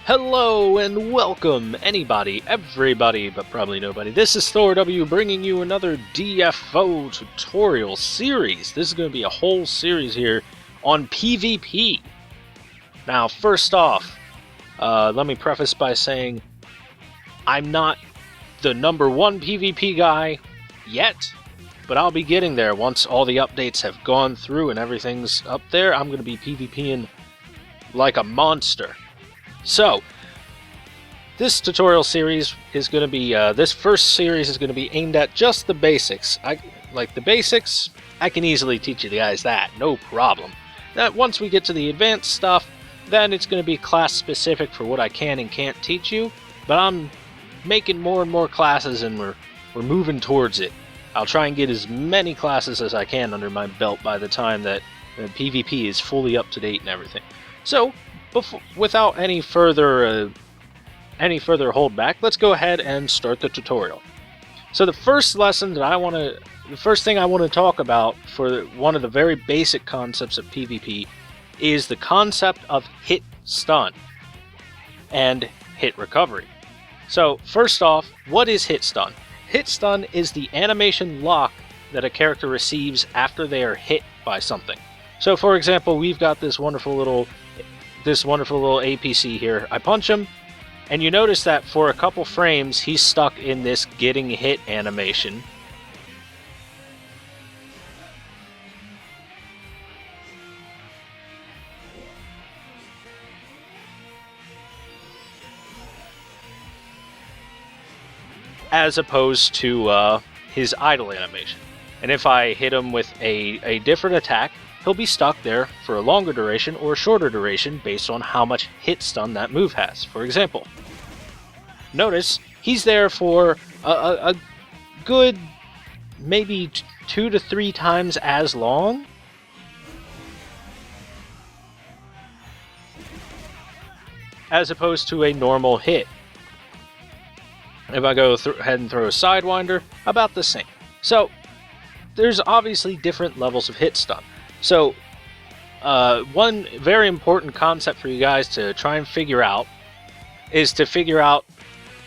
Hello and welcome, anybody, everybody, but probably nobody. This is ThorW bringing you another DFO tutorial series. This is going to be a whole series here on PvP. Now, first off, let me preface by saying I'm not the #1 PvP guy yet, but I'll be getting there once all the updates have gone through and everything's up there. I'm going to be PvPing like a monster. So, this tutorial series is going to be, this first series is going to be aimed at just the basics. Like the basics, I can easily teach you guys that, no problem. Now, once we get to the advanced stuff, then it's going to be class specific for what I can and can't teach you, but I'm making more and more classes and we're moving towards it. I'll try and get as many classes as I can under my belt by the time that PvP is fully up to date and everything. So, without any further holdback, let's go ahead and start the tutorial. So the first lesson that the first thing I want to talk about for one of the very basic concepts of PvP is the concept of hit stun and hit recovery. So first off, what is hit stun? Hit stun is the animation lock that a character receives after they are hit by something. So for example, we've got this wonderful little APC here. I punch him, and you notice that for a couple frames, he's stuck in this getting hit animation. As opposed to his idle animation. And if I hit him with a different attack, he'll be stuck there for a longer duration or a shorter duration based on how much hit stun that move has. For example, notice he's there for a good maybe 2 to 3 times as long as opposed to a normal hit. If I go ahead and throw a Sidewinder, about the same. So there's obviously different levels of hit stun. So, one very important concept for you guys to try and figure out is to figure out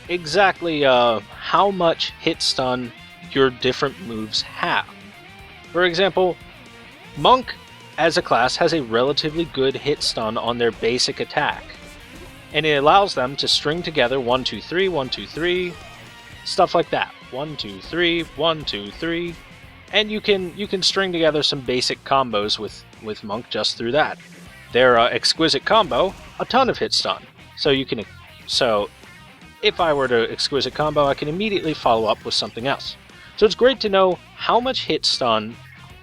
exactly how much hit stun your different moves have. For example, Monk as a class has a relatively good hit stun on their basic attack, and it allows them to string together 1, 2, 3, 1, 2, 3, stuff like that. 1, 2, 3, 1, 2, 3. And you can string together some basic combos with Monk just through that. Their exquisite combo, a ton of hit stun. So if I were to exquisite combo, I can immediately follow up with something else. So it's great to know how much hit stun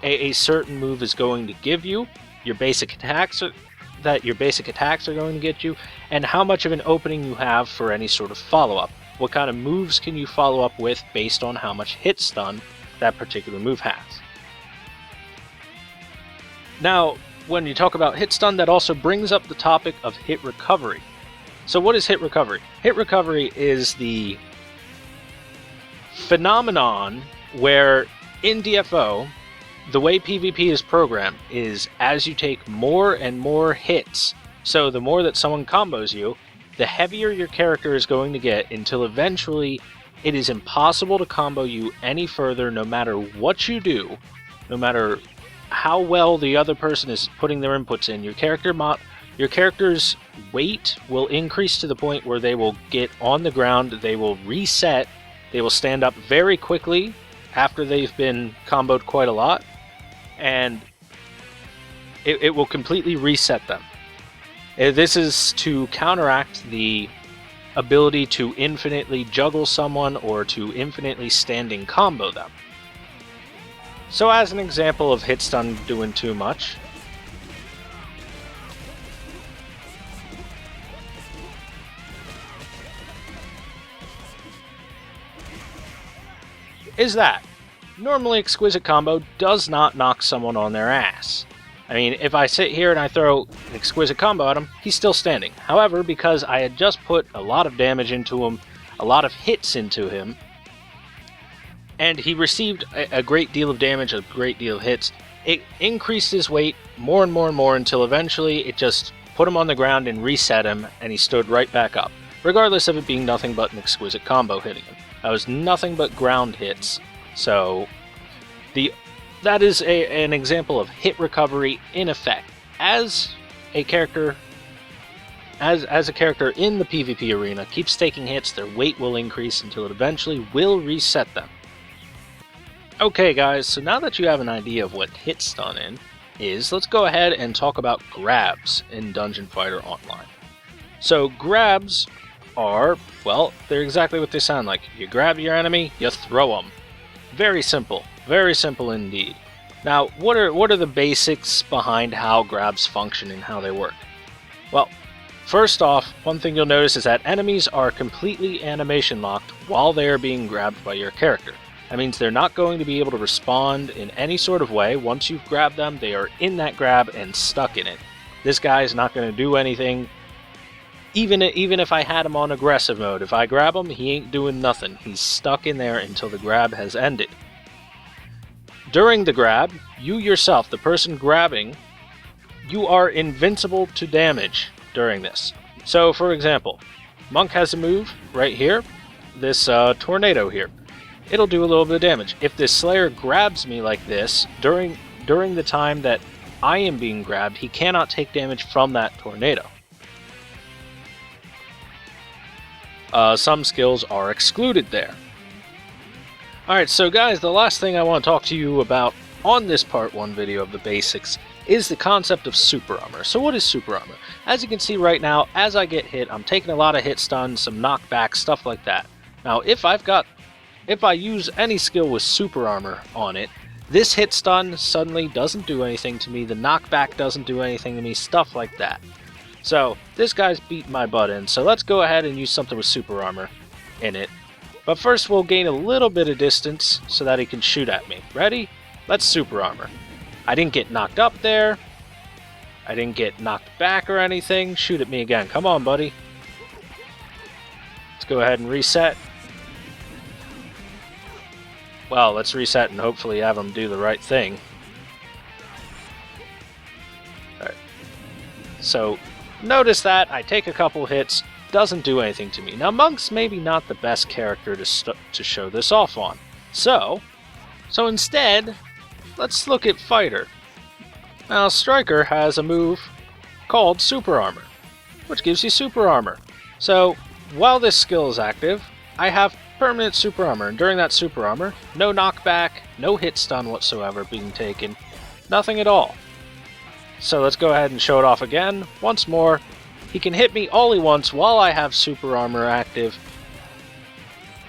a certain move is going to give you, your basic attacks are going to get you, and how much of an opening you have for any sort of follow-up. What kind of moves can you follow up with based on how much hit stun that particular move has. Now, when you talk about hit stun, that also brings up the topic of hit recovery. So what is hit recovery? Hit recovery is the phenomenon where in DFO, the way PvP is programmed is as you take more and more hits, so the more that someone combos you, the heavier your character is going to get until eventually it is impossible to combo you any further no matter what you do, no matter how well the other person is putting their inputs in. Your character's weight will increase to the point where they will get on the ground, they will reset, they will stand up very quickly after they've been comboed quite a lot, and it will completely reset them. This is to counteract the ability to infinitely juggle someone or to infinitely standing combo them. So as an example of hit stun doing too much, is that normally exquisite combo does not knock someone on their ass. I mean, if I sit here and I throw an exquisite combo at him, he's still standing. However, because I had just put a lot of damage into him, a lot of hits into him, and he received a great deal of damage, a great deal of hits, it increased his weight more and more and more until eventually it just put him on the ground and reset him, and he stood right back up, regardless of it being nothing but an exquisite combo hitting him. That was nothing but ground hits, so that is an example of hit recovery in effect. As a character in the PvP arena keeps taking hits, their weight will increase until it eventually will reset them. Okay guys, so now that you have an idea of what hit stun is, let's go ahead and talk about grabs in Dungeon Fighter Online. So grabs are, well, they're exactly what they sound like. You grab your enemy, you throw them. Very simple indeed. Now, what are the basics behind how grabs function and how they work? Well, first off, one thing you'll notice is that enemies are completely animation locked while they are being grabbed by your character. That means they're not going to be able to respond in any sort of way. Once you've grabbed them, they are in that grab and stuck in it. This guy is not going to do anything. Even if I had him on aggressive mode, if I grab him, he ain't doing nothing. He's stuck in there until the grab has ended. During the grab, you yourself, the person grabbing, you are invincible to damage during this. So, for example, Monk has a move right here, this tornado here. It'll do a little bit of damage. If this Slayer grabs me like this, during the time that I am being grabbed, he cannot take damage from that tornado. Some skills are excluded there. Alright, so guys, the last thing I want to talk to you about on this part 1 video of the basics is the concept of super armor. So what is super armor? As you can see right now, as I get hit, I'm taking a lot of hit stun, some knockback, stuff like that. Now, if I use any skill with super armor on it, this hit stun suddenly doesn't do anything to me, the knockback doesn't do anything to me, stuff like that. So, this guy's beating my butt in, so let's go ahead and use something with super armor in it. But first we'll gain a little bit of distance so that he can shoot at me. Ready? Let's super armor. I didn't get knocked up there. I didn't get knocked back or anything. Shoot at me again. Come on, buddy. Let's go ahead and reset. Well, let's reset and hopefully have him do the right thing. Alright. So, notice that I take a couple hits, doesn't do anything to me. Now, Monk's maybe not the best character to show this off on. So instead, let's look at Fighter. Now, Striker has a move called Super Armor, which gives you Super Armor. So, while this skill is active, I have permanent Super Armor, and during that Super Armor, no knockback, no hit stun whatsoever being taken, nothing at all. So let's go ahead and show it off again, once more. He can hit me all he wants while I have Super Armor active.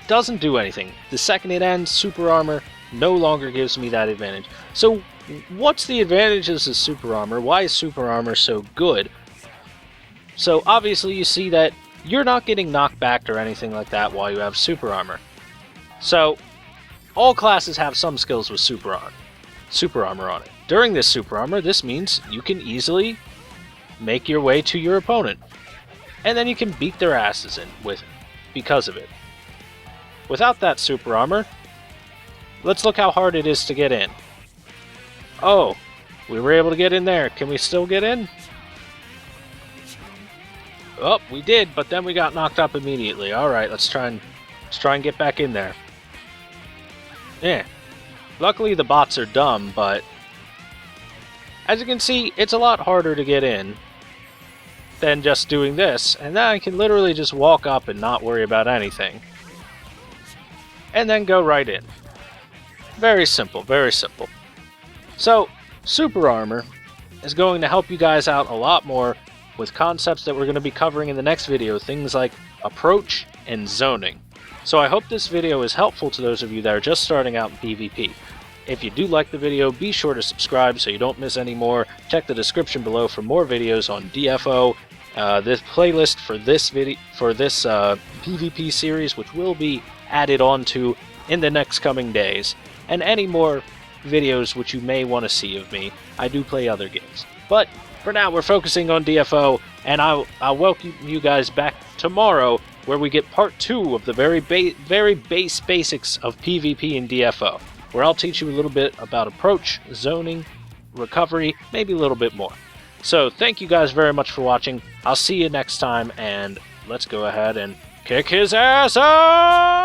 Doesn't do anything. The second it ends, Super Armor no longer gives me that advantage. So what's the advantages of Super Armor? Why is Super Armor so good? So obviously you see that you're not getting knocked back or anything like that while you have Super Armor. So all classes have some skills with Super Armor on it. During this Super Armor, this means you can easily make your way to your opponent, and then you can beat their asses in with it because of it. Without that Super Armor, let's look how hard it is to get in. Oh, we were able to get in there. Can we still get in? Oh, we did, but then we got knocked up immediately. Alright, let's try and get back in there. Yeah. Luckily the bots are dumb, but as you can see, it's a lot harder to get in than just doing this, and then I can literally just walk up and not worry about anything. And then go right in. Very simple, very simple. So, Super Armor is going to help you guys out a lot more with concepts that we're going to be covering in the next video, things like approach and zoning. So I hope this video is helpful to those of you that are just starting out in PvP. If you do like the video, be sure to subscribe so you don't miss any more. Check the description below for more videos on DFO, this playlist for this PvP series, which will be added onto in the next coming days, and any more videos which you may want to see of me. I do play other games, but for now we're focusing on DFO, and I'll welcome you guys back tomorrow, where we get part 2 of the very basics of PvP and DFO, where I'll teach you a little bit about approach, zoning, recovery, maybe a little bit more. So thank you guys very much for watching. I'll see you next time, and let's go ahead and kick his ass up!